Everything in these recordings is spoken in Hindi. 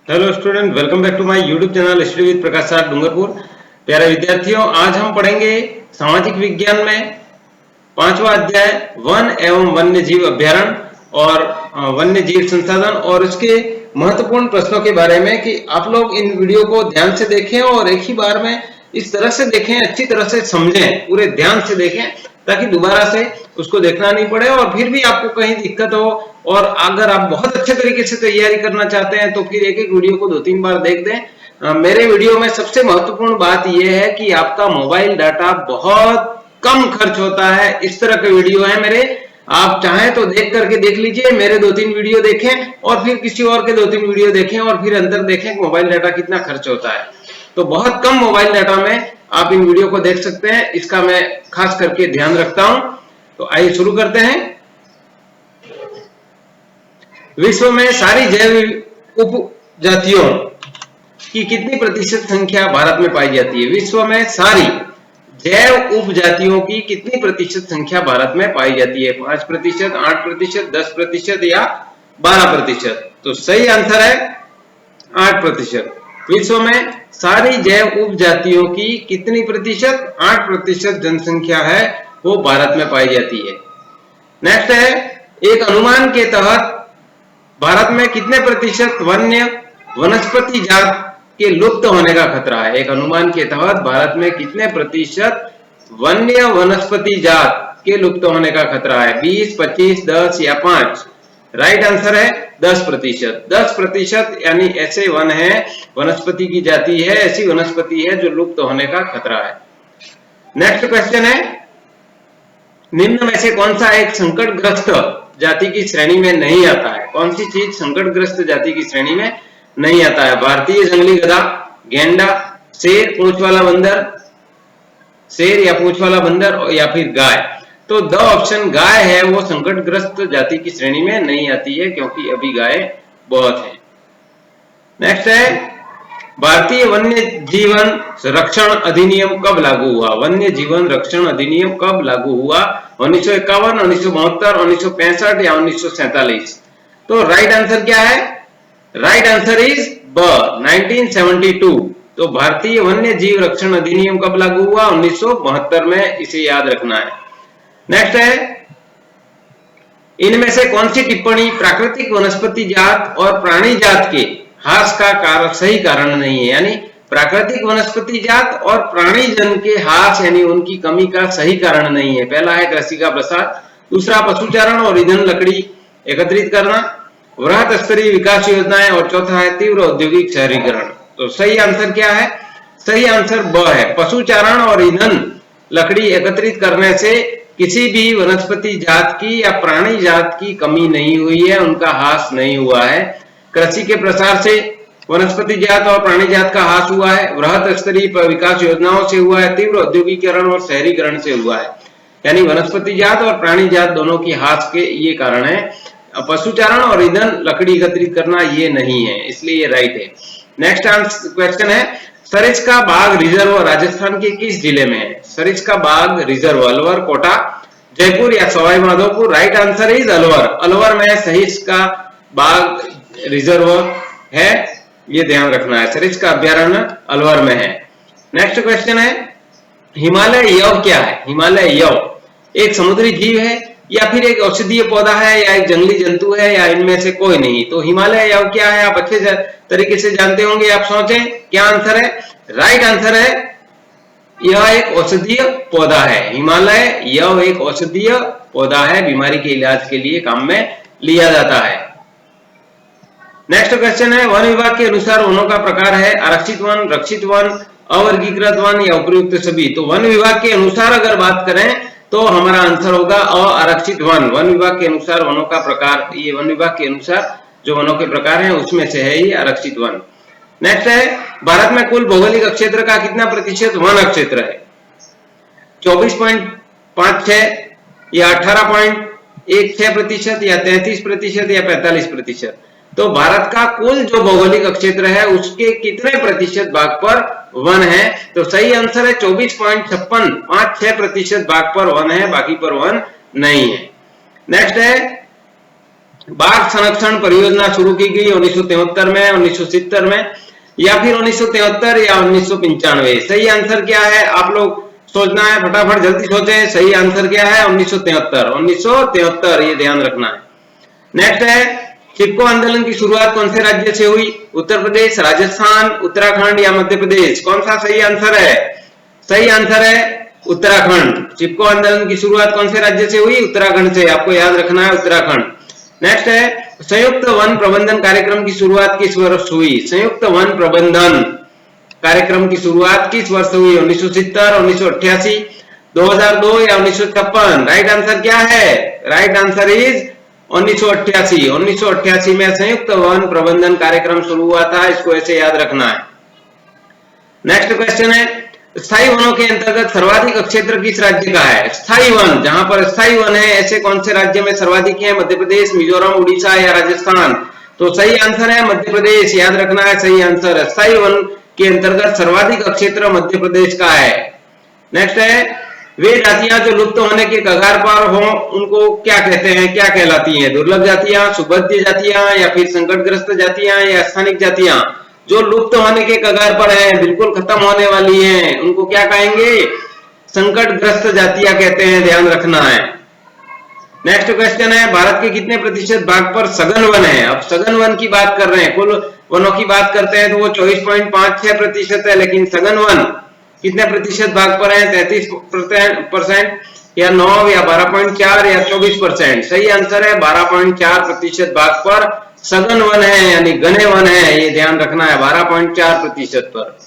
Hello student, welcome back to my YouTube channel study with Prakash sir Dungarpur. प्यारे विद्यार्थियों, आज हम पढ़ेंगे सामाजिक विज्ञान में पांचवा अध्याय वन एवं वन्य जीव अभ्यारण्य और वन्य जीव संसाधन और उसके महत्वपूर्ण प्रश्नों के बारे में कि आप लोग इन वीडियो को ध्यान से देखें और एक ही बार में इस तरह से देखें, अच्छी तरह से समझें, पूरे ध्यान से देखें ताकि दोबारा से उसको देखना नहीं पड़े और फिर भी आपको कहीं दिक्कत हो। और अगर आप बहुत अच्छे तरीके से तैयारी करना चाहते हैं तो फिर एक एक वीडियो को 2-3 बार देख दें। मेरे वीडियो में सबसे महत्वपूर्ण बात यह है कि आपका मोबाइल डाटा बहुत कम खर्च होता है। इस तरह के वीडियो है मेरे, आप चाहें तो देख करके देख लीजिए, मेरे 2-3 वीडियो देखें और फिर किसी और के 2-3 वीडियो देखें और फिर अंतर देखें कि मोबाइल डाटा कितना खर्च होता है। तो बहुत कम मोबाइल डाटा में आप इन वीडियो को देख सकते हैं, इसका मैं खास करके ध्यान रखता हूं। तो आइए शुरू करते हैं। विश्व में सारी जैव उपजातियों की कितनी प्रतिशत संख्या भारत में पाई जाती है? विश्व में सारी जैव उपजातियों की कितनी प्रतिशत संख्या भारत में पाई जाती है? 5%, 8%, 10% या 12%? तो सही आंसर है 8%। विश्व में सारी जैव उपजातियों की कितनी प्रतिशत? 8% जनसंख्या है वो भारत में पाई जाती है। नेक्स्ट है, एक अनुमान के तहत भारत में कितने प्रतिशत वन्य वनस्पति जात के लुप्त होने का खतरा है? एक अनुमान के तहत भारत में कितने प्रतिशत वन्य वनस्पति जात के लुप्त होने का खतरा है? 20, 25, 10 या 5? राइट आंसर है 10%। 10% यानी ऐसे वन है, वनस्पति की जाति है, ऐसी वनस्पति है जो लुप्त होने का खतरा है। नेक्स्ट क्वेश्चन है, निम्न में से कौन सा एक संकटग्रस्त जाति की श्रेणी में नहीं आता है? कौन सी चीज संकटग्रस्त जाति की श्रेणी में नहीं आता है? भारतीय जंगली गधा, गेंडा, शेर, पूंछ वाला बंदर, शेर या पूंछ वाला बंदर या फिर गाय? तो द ऑप्शन गाय है वो संकटग्रस्त जाति की श्रेणी में नहीं आती है क्योंकि अभी गाय बहुत है। नेक्स्ट है, भारतीय वन्य जीवन रक्षण अधिनियम कब लागू हुआ? वन्य जीवन रक्षण अधिनियम कब लागू हुआ? 1951, 1972, 1965 या 1947? तो राइट आंसर क्या है? राइट आंसर इज ब 1972। तो भारतीय वन्य जीव रक्षण अधिनियम कब लागू हुआ? 1972 में, इसे याद रखना है। नेक्स्ट है, इनमें से कौन सी टिप्पणी प्राकृतिक वनस्पति जात और प्राणी जात के ह्रास का सही कारण नहीं है? यानी प्राकृतिक वनस्पति जात और प्राणी जन के ह्रास यानी उनकी कमी का सही कारण नहीं है। पहला है कृषि का प्रसार, दूसरा पशुचारण और ईंधन लकड़ी एकत्रित करना, वृहत स्तरीय विकास योजनाएं और चौथा है तीव्र औद्योगिक शहरीकरण। तो सही आंसर क्या है? सही आंसर ब है, पशुचारण और ईंधन लकड़ी एकत्रित करने से किसी भी वनस्पति जात की या प्राणी जात की कमी नहीं हुई है, उनका ह्रास नहीं हुआ है। कृषि के प्रसार से वनस्पति जात और प्राणी जात का ह्रास हुआ है, वृहत स्तरीय विकास योजनाओं से हुआ है, तीव्र औद्योगिकीकरण और शहरीकरण से हुआ है। यानी वनस्पति जात और प्राणी जात दोनों की ह्रास के ये कारण है। पशुचारण और ईंधन लकड़ी एकत्रित करना ये नहीं है, इसलिए ये राइट है। नेक्स्ट क्वेश्चन है, सरिस्का बाघ रिजर्व राजस्थान के किस जिले में है? सरिस्का बाघ रिजर्व अलवर, कोटा, जयपुर या Sawai Madhopur? Right answer is Alwar. Alwar में सरिस्का बाघ रिजर्व है, ये ध्यान रखना है। सरिस्का अभ्यारण्य अलवर में है। नेक्स्ट क्वेश्चन है, हिमालय यव क्या है? हिमालय यव एक समुद्री जीव है या फिर एक औषधीय पौधा है या एक जंगली जंतु है या इनमें से कोई नहीं? तो हिमालय यव क्या है आप अच्छे तरीके से जानते होंगे। आप सोचें क्या आंसर है? राइट आंसर है यह एक औषधीय पौधा है। हिमालय यव एक औषधीय पौधा है, बीमारी के इलाज के लिए काम में लिया जाता है। नेक्स्ट क्वेश्चन है, वन विभाग के अनुसार वनों का प्रकार है आरक्षित वन, रक्षित वन, अवर्गीकृत वन या उपयुक्त सभी? तो वन विभाग के अनुसार अगर बात करें तो हमारा आंसर होगा आरक्षित वन। वन विभाग के अनुसार वनों का प्रकार, ये वन विभाग के अनुसार जो वनों के प्रकार हैं उसमें से है ये आरक्षित वन। नेक्स्ट है, भारत में कुल भौगोलिक क्षेत्र का कितना प्रतिशत वन क्षेत्र है? 24.56 या 18.16% या 33% या 45%? तो भारत का कुल जो भौगोलिक क्षेत्र है उसके कितने प्रतिशत भाग पर वन है? तो सही आंसर है 24.56% भाग पर वन है, बाकी पर वन नहीं है। नेक्स्ट है, बाघ संरक्षण परियोजना शुरू की गई 1973 में, 1970 में, या फिर 1973 या 1995? सही आंसर क्या है? आप लोग सोचना है, फटाफट जल्दी सोचें। सही आंसर क्या है? 1973। 1973 ये ध्यान रखना है। नेक्स्ट है, चिपको आंदोलन की शुरुआत कौन से राज्य से हुई? उत्तर प्रदेश, राजस्थान, उत्तराखंड या मध्य प्रदेश? कौन सा सही आंसर है? सही आंसर है उत्तराखंड। चिपको आंदोलन की शुरुआत कौन से राज्य से हुई? उत्तराखंड से। आपको याद रखना है उत्तराखंड। नेक्स्ट है, संयुक्त वन प्रबंधन कार्यक्रम की शुरुआत किस वर्ष हुई? संयुक्त वन प्रबंधन कार्यक्रम की शुरुआत किस वर्ष हुई? 1970, 1988, 2002 या 1956? राइट आंसर क्या है? Right answer is 1988। 1988 में संयुक्त वन प्रबंधन कार्यक्रम शुरू हुआ था। इसको ऐसे याद रखना है। नेक्स्ट क्वेश्चन है, स्थायी वनों के अंतर्गत सर्वाधिक क्षेत्र किस राज्य का है? स्थायी वन, जहां पर स्थायी वन है ऐसे कौन से राज्य में सर्वाधिक है? मध्य प्रदेश, मिजोरम, उड़ीसा या राजस्थान? तो सही आंसर है मध्य प्रदेश। याद रखना है, सही आंसर है। स्थायी वन के अंतर्गत सर्वाधिक क्षेत्र मध्य प्रदेश का है। नेक्स्ट है, वे जातियां जो लुप्त होने के कगार पर हो उनको क्या कहते हैं? क्या कहलाती हैं? दुर्लभ जातियां, सुभद्य जातियां या फिर संकटग्रस्त जातियां या स्थानिक जातियां? जो लुप्त होने के कगार पर हैं, बिल्कुल खत्म होने वाली हैं, उनको क्या कहेंगे? संकटग्रस्त जातियां कहते हैं। ध्यान रखना है। नेक्स्ट क्वेश्चन है, भारत के कितने प्रतिशत भाग पर सघन वन है? अब सघन वन की बात कर रहे हैं, कुल वनों की बात करते हैं तो वो 24.56% है, लेकिन सघन वन कितने प्रतिशत भाग पर है? 33% या 9 या 12.4 या 24%? सही आंसर है 12.4% भाग पर सघन वन है, यानी घने वन है। ये ध्यान रखना है, 12.4% पर।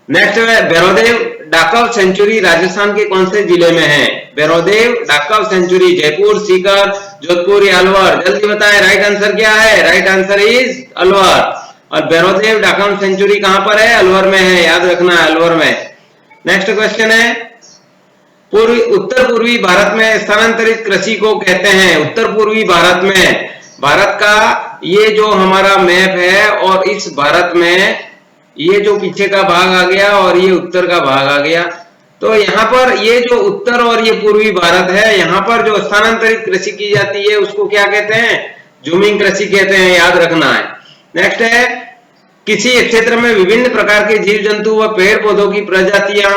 नेक्स्ट है, भैरवदेव डाकव सेंचुरी राजस्थान के कौन से जिले में है? भैरवदेव डाकव सेंचुरी जयपुर, सीकर, जोधपुर या अलवर? जल्दी बताएं, राइट आंसर क्या है? Right answer is Alwar. और भैरवदेव डाकव सेंचुरी कहां पर है? अलवर में है। याद रखना है, अलवर में। नेक्स्ट क्वेश्चन है, उत्तर पूर्वी भारत में स्थानांतरित कृषि को कहते हैं? उत्तर पूर्वी भारत में, भारत का ये जो हमारा मैप है और इस भारत में ये जो पीछे का भाग आ गया और ये उत्तर का भाग आ गया, तो यहाँ पर ये जो उत्तर और ये पूर्वी भारत है, यहाँ पर जो स्थानांतरित कृषि की जाती है उसको क्या कहते हैं? जूमिंग कृषि कहते हैं। याद रखना है। नेक्स्ट है, किसी क्षेत्र में विभिन्न प्रकार के जीव जंतु व पेड़ पौधों की प्रजातियां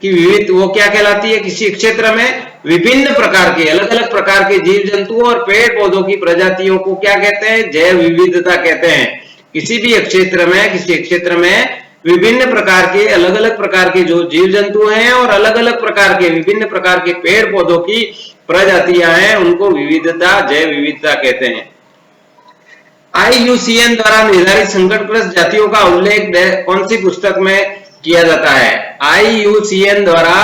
की विविध वो क्या कहलाती है? किसी क्षेत्र में विभिन्न प्रकार के, अलग अलग प्रकार के जीव जंतु और पेड़ पौधों की प्रजातियों को क्या कहते हैं? जैव विविधता कहते हैं। किसी भी क्षेत्र में, किसी क्षेत्र में विभिन्न प्रकार के, अलग अलग प्रकार के जो जीव जंतु हैं और अलग अलग प्रकार के, विभिन्न प्रकार के पेड़ पौधों की प्रजातियां हैं, उनको विविधता, जैव विविधता कहते हैं। IUCN द्वारा निर्धारित संकटग्रस्त जातियों का उल्लेख कौन सी पुस्तक में किया जाता है? IUCN द्वारा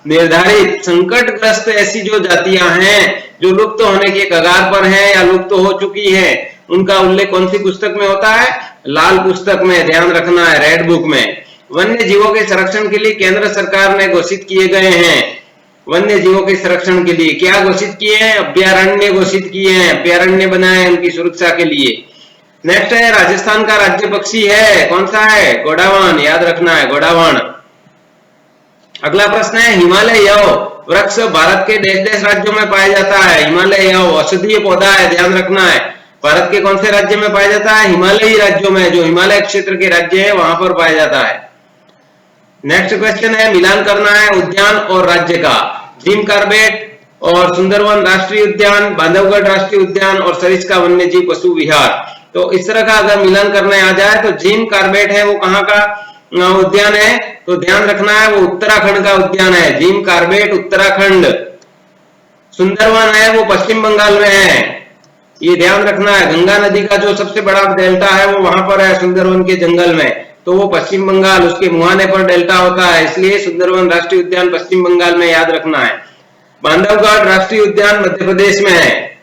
निर्धारित संकटग्रस्त ऐसी जो जातियां हैं जो लुप्त होने के कगार पर हैं या लुप्त हो चुकी हैं, उनका उल्लेख कौन सी पुस्तक में होता है? लाल पुस्तक में। ध्यान रखना है, रेड बुक में। वन्य जीवों के संरक्षण के लिए केंद्र सरकार ने घोषित किए गए हैं। वन्य जीवों के संरक्षण के लिए क्या घोषित किए हैं? अभ्यारण्य घोषित किए हैं, अभ्यारण्य बनाए उनकी सुरक्षा के लिए। नेक्स्ट है, राजस्थान का राज्य पक्षी है, कौन सा है? गोडावान। याद रखना है, गोडावान। अगला प्रश्न है, हिमालय यव वृक्ष भारत के देश देश राज्यों में पाया जाता है? हिमालय यव औषधीय पौधा है। ध्यान रखना है, भारत के कौन से राज्य में पाया जाता है? हिमालयी राज्यों में, जो हिमालय क्षेत्र के राज्य है वहां पर पाया जाता है। नेक्स्ट क्वेश्चन है, मिलान करना है उद्यान और राज्य का। जिम कार्बेट और सुंदरवन राष्ट्रीय उद्यान, बांधवगढ़ राष्ट्रीय उद्यान और सरिस्का वन्यजीव पशु विहार। तो इस तरह का अगर मिलान करने आ जाए तो जिम कार्बेट है वो कहाँ का उद्यान है? तो ध्यान रखना है, वो उत्तराखंड का उद्यान है। Jim Corbett Uttarakhand. सुंदरवन है वो पश्चिम बंगाल में है, ये ध्यान रखना है। गंगा नदी का जो सबसे बड़ा डेल्टा है वो वहां पर है सुंदरवन के जंगल में, तो वो पश्चिम बंगाल, उसके मुहाने पर डेल्टा होता है, इसलिए सुंदरवन राष्ट्रीय उद्यान पश्चिम बंगाल में। याद रखना है। बांधवगढ़ राष्ट्रीय उद्यान मध्य प्रदेश में है,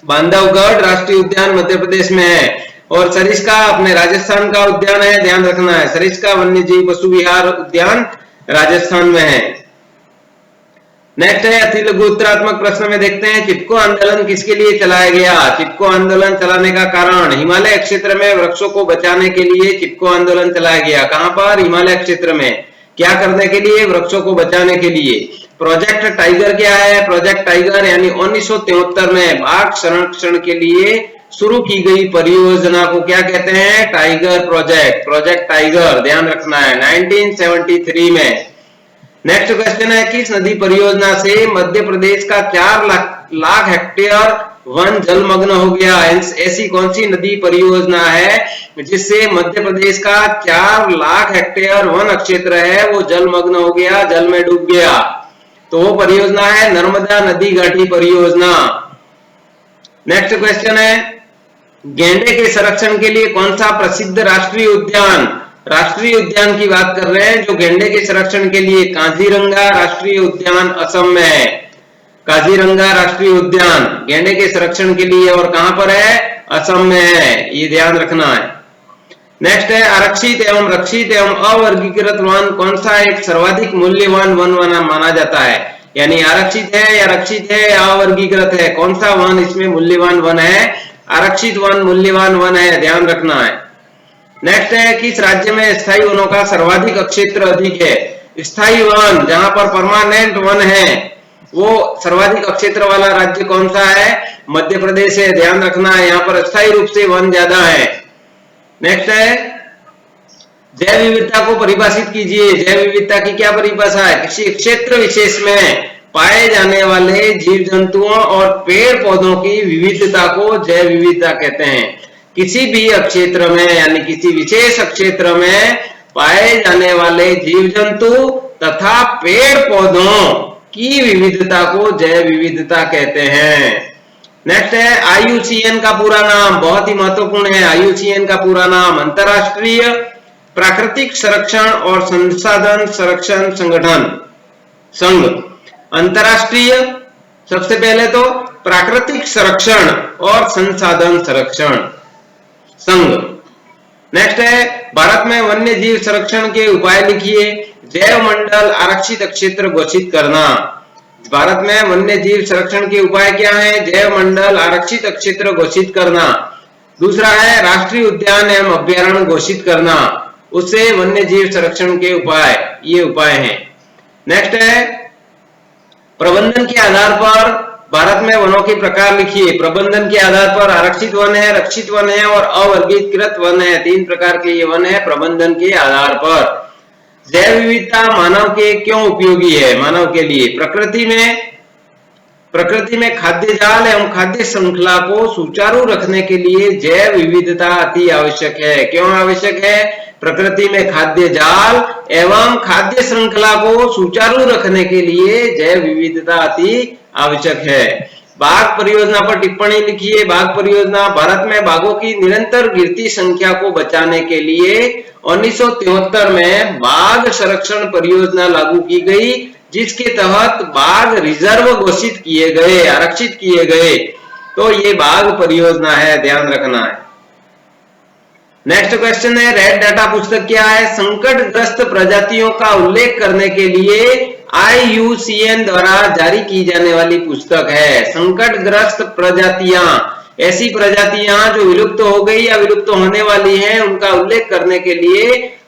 बांधवगढ़ राष्ट्रीय उद्यान मध्य प्रदेश में है। और सरिस्का अपने राजस्थान का उद्यान है, ध्यान रखना है। सरिस्का वन्यजीव पशु विहार उद्यान राजस्थान में है। नेक्स्ट है, अति लघु उत्तरात्मक प्रश्न में देखते हैं, चिपको आंदोलन किसके लिए चलाया गया? चिपको आंदोलन चलाने का कारण, हिमालय क्षेत्र में वृक्षों को बचाने के लिए चिपको आंदोलन चलाया गया। कहां पर? हिमालय क्षेत्र में। क्या करने के लिए? वृक्षों को बचाने के लिए। प्रोजेक्ट टाइगर क्या है? प्रोजेक्ट टाइगर यानी 1973 में बाघ संरक्षण के लिए शुरू की गई परियोजना को क्या कहते हैं? टाइगर प्रोजेक्ट, प्रोजेक्ट टाइगर, ध्यान रखना है, 1973 में। नेक्स्ट क्वेश्चन है, किस नदी परियोजना से मध्य प्रदेश का 4 लाख हेक्टेयर वन जलमग्न हो गया? ऐसी कौन सी नदी परियोजना है जिससे मध्य प्रदेश का 4 लाख हेक्टेयर वन क्षेत्र है वो जलमग्न हो गया, जल में डूब गया? तो वो परियोजना है नर्मदा नदी घाटी परियोजना। नेक्स्ट क्वेश्चन है, गेंडे के संरक्षण के लिए कौन सा प्रसिद्ध राष्ट्रीय उद्यान? राष्ट्रीय उद्यान की बात कर रहे हैं जो गेंडे के संरक्षण के लिए, काजीरंगा राष्ट्रीय उद्यान असम में है। काजीरंगा राष्ट्रीय उद्यान गेंडे के संरक्षण के लिए और कहां पर है? असम में है, ये ध्यान रखना है। नेक्स्ट है, आरक्षित एवं रक्षित एवं अवर्गीकृत वन कौन सा एक सर्वाधिक मूल्यवान वन माना जाता है? यानी आरक्षित है या रक्षित है या अवर्गीकृत है, कौन सा वन इसमें मूल्यवान वन है? आरक्षित वन मूल्यवान वन है, ध्यान रखना है। नेक्स्ट है, किस राज्य में स्थायी वनों का सर्वाधिक क्षेत्र अधिक है? स्थायी वन जहां पर परमानेंट वन है वो सर्वाधिक क्षेत्र वाला राज्य कौन सा है? मध्य प्रदेश है, ध्यान रखना है, यहाँ पर स्थायी रूप से वन ज्यादा है। नेक्स्ट है, जैव विविधता को परिभाषित कीजिए। जैव विविधता की क्या परिभाषा है? किसी क्षेत्र विशेष में पाए जाने वाले जीव जंतुओं और पेड़ पौधों की विविधता को जैव विविधता कहते हैं। किसी भी क्षेत्र में यानी किसी विशेष क्षेत्र में पाए जाने वाले जीव जंतु तथा पेड़ पौधों की विविधता को जैव विविधता कहते हैं। नेक्स्ट है, IUCN का पूरा नाम, बहुत ही महत्वपूर्ण है। IUCN का पूरा नाम अंतरराष्ट्रीय प्राकृतिक संरक्षण और संसाधन संरक्षण संगठन संघ। अंतरराष्ट्रीय सबसे पहले तो प्राकृतिक संरक्षण और संसाधन संरक्षण संघ। नेक्स्ट है, भारत में वन्य जीव संरक्षण के उपाय लिखिए। जैव मंडल आरक्षित क्षेत्र घोषित करना। भारत में वन्य जीव संरक्षण के उपाय क्या है? जैव मंडल आरक्षित क्षेत्र घोषित करना। दूसरा है राष्ट्रीय उद्यान एवं अभ्यारण्य घोषित करना, उससे वन्य जीव संरक्षण के उपाय, ये उपाय हैं। नेक्स्ट है, प्रबंधन के आधार पर भारत में वनों के प्रकार लिखिए। प्रबंधन के आधार पर आरक्षित वन है, रक्षित वन है और अवर्गीकृत वन है, 3 प्रकार के ये वन है प्रबंधन के आधार पर। जैव विविधता मानव के क्यों उपयोगी है? मानव के लिए प्रकृति में खाद्य जाल एवं खाद्य श्रृंखला को सुचारू रखने के लिए जैव विविधता अति आवश्यक है। क्यों आवश्यक है? प्रकृति में खाद्य जाल एवं खाद्य श्रृंखला को सुचारू रखने के लिए जैव विविधता अति आवश्यक है। बाघ परियोजना पर टिप्पणी लिखिए। बाघ परियोजना, भारत में बाघों की निरंतर गिरती संख्या को बचाने के लिए 1973 में बाघ संरक्षण परियोजना लागू की गई, जिसके तहत बाघ रिजर्व घोषित किए गए, आरक्षित किए गए। तो ये बाघ परियोजना है, ध्यान रखना है। नेक्स्ट क्वेश्चन है, रेड डाटा पुस्तक क्या है? संकटग्रस्त प्रजातियों का उल्लेख करने के लिए IUCN द्वारा जारी की जाने वाली पुस्तक है। संकटग्रस्त प्रजातियां, ऐसी प्रजातियां जो विलुप्त हो गई या विलुप्त होने वाली हैं, उनका उल्लेख करने के लिए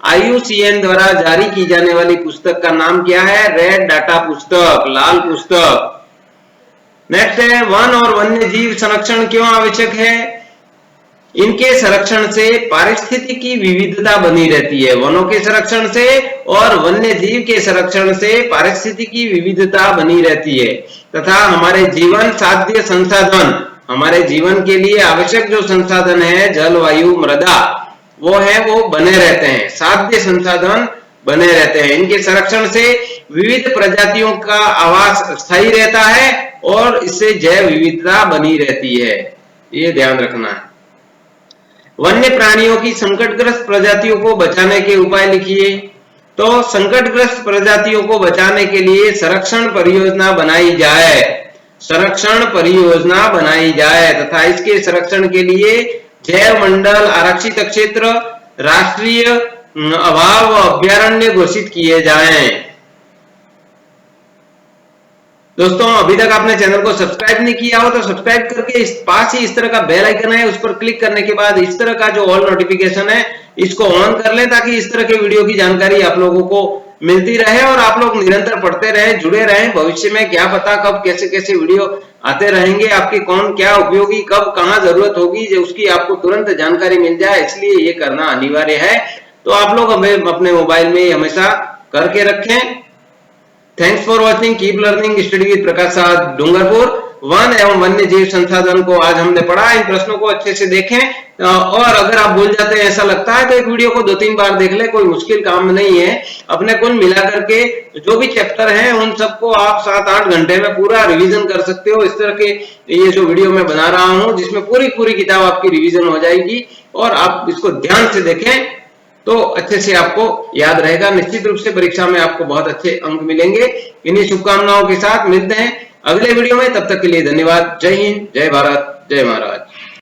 IUCN द्वारा जारी की जाने वाली पुस्तक का नाम क्या है? रेड डाटा पुस्तक, लाल पुस्तक। नेक्स्ट है, वन और वन्य जीव संरक्षण क्यों आवश्यक है? इनके संरक्षण से पारिस्थितिकी विविधता बनी रहती है। वनों के संरक्षण से और वन्य जीव के संरक्षण से पारिस्थितिकी विविधता बनी रहती है तथा हमारे जीवन साध्य संसाधन, हमारे जीवन के लिए आवश्यक जो संसाधन है, जल, वायु, मृदा, वो बने रहते हैं, साध्य संसाधन बने रहते हैं। इनके संरक्षण से विविध प्रजातियों का आवास स्थायी रहता है और इससे जैव विविधता बनी रहती है, ये ध्यान रखना है। वन्य प्राणियों की संकटग्रस्त प्रजातियों को बचाने के उपाय लिखिए। तो संकटग्रस्त प्रजातियों को बचाने के लिए संरक्षण परियोजना बनाई जाए, संरक्षण परियोजना बनाई जाए तथा इसके संरक्षण के लिए जैव मंडल, आरक्षित क्षेत्र, राष्ट्रीय अभाव अभ्यारण्य घोषित किए जाएं। दोस्तों, अभी तक आपने चैनल को सब्सक्राइब नहीं किया हो तो सब्सक्राइब करके इस पास ही इस तरह का बेल आइकन है, उस पर क्लिक करने के बाद इस तरह का जो ऑल नोटिफिकेशन है इसको ऑन कर लें ताकि इस तरह के वीडियो की जानकारी आप लोगों को मिलती रहे और आप लोग निरंतर पढ़ते रहे, जुड़े रहे। भविष्य में क्या पता कब कैसे कैसे वीडियो आते रहेंगे, आपकी कौन क्या उपयोगी, कब कहाँ जरूरत होगी, जो उसकी आपको तुरंत जानकारी मिल जाए, इसलिए ये करना अनिवार्य है। तो आप लोग हमें अपने मोबाइल में हमेशा करके रखें। Thanks for watching, keep learning, study with Prakash Sahab, Dungarpur. One एवं वन्य जीव संसाधन को आज हमने पढ़ा। इन प्रश्नों को अच्छे से देखें और अगर आप भूल जाते हैं ऐसा लगता है तो एक वीडियो को 2-3 बार देख ले, कोई मुश्किल काम नहीं है। अपने कुल मिलाकर के जो भी चैप्टर हैं उन सबको आप 7-8 घंटे में पूरा रिवीजन कर सकते हो। इस तरह के ये जो वीडियो मैं बना रहा हूं जिसमें पूरी किताब आपकी रिवीजन हो जाएगी और आप इसको ध्यान से देखें तो अच्छे से आपको याद रहेगा। निश्चित रूप से परीक्षा में आपको बहुत अच्छे अंक मिलेंगे। इन्हीं शुभकामनाओं के साथ मिलते हैं अगले वीडियो में। तब तक के लिए धन्यवाद। जय हिंद, जय भारत, जय महाराज।